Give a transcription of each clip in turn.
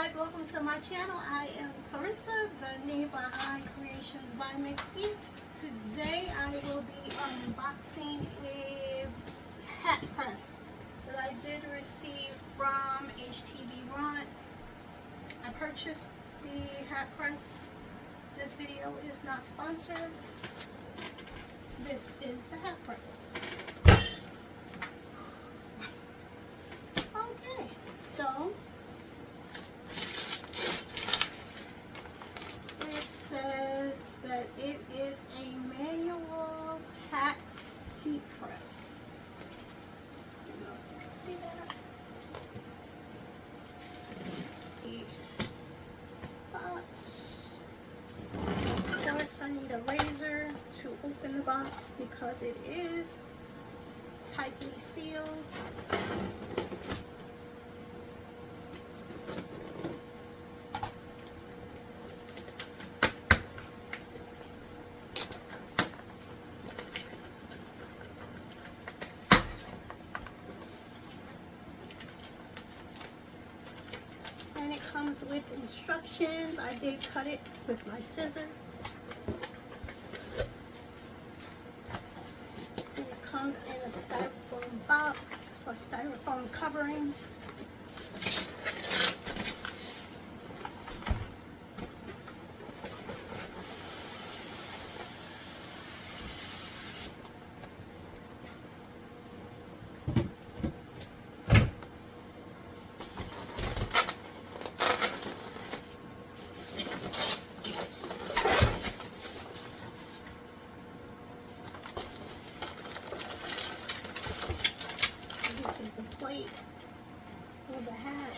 guys, welcome to my channel. I am Clarissa, the name behind Creations by Mixie. Today I will be unboxing a hat press that I did receive from HTVront. I purchased the hat press. This video is not sponsored. This is the hat press. Okay, so says that it is a manual hat heat press. I don't know if you can see that. The box. Of course, I need a razor to open the box because it is tightly sealed. And it comes with instructions. I did cut it with my scissor. And it comes in a styrofoam box or styrofoam covering. This is the plate for the hat.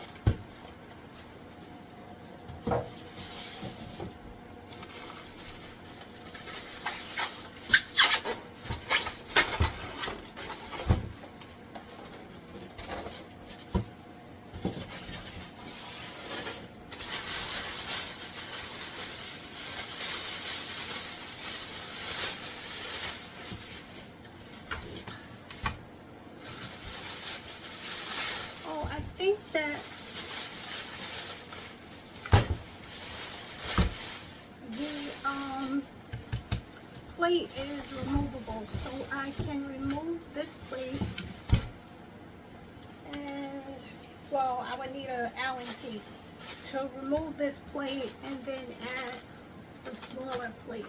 I think that the plate is removable, so I can remove this plate, and well, I would need an Allen key to remove this plate and then add the smaller plate,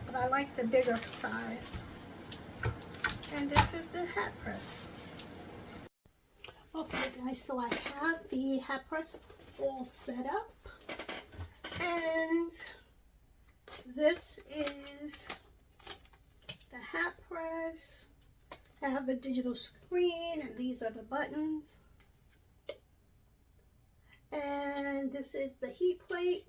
but I like the bigger size. And this is the hat press. Okay guys, so I have the hat press all set up, and this is the hat press. I have a digital screen, and these are the buttons, and this is the heat plate,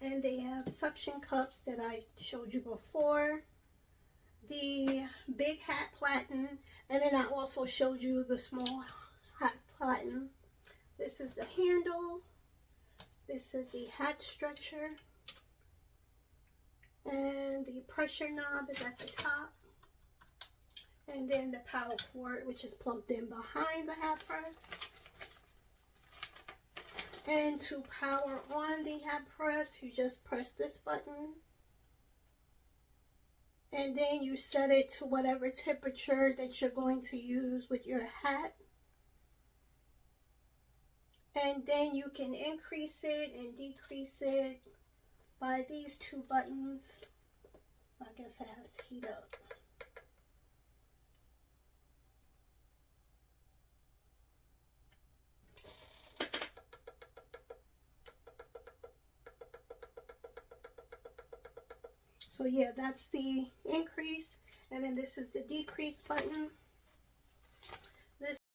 and they have suction cups that I showed you before, the big hat platen, and then I also showed you the small hat platen. This is the handle. This is the hat stretcher. And the pressure knob is at the top. And then the power cord, which is plugged in behind the hat press. And to power on the hat press, you just press this button. And then you set it to whatever temperature that you're going to use with your hat. And then you can increase it and decrease it by these two buttons. I guess it has to heat up. So yeah, that's the increase, and then this is the decrease button.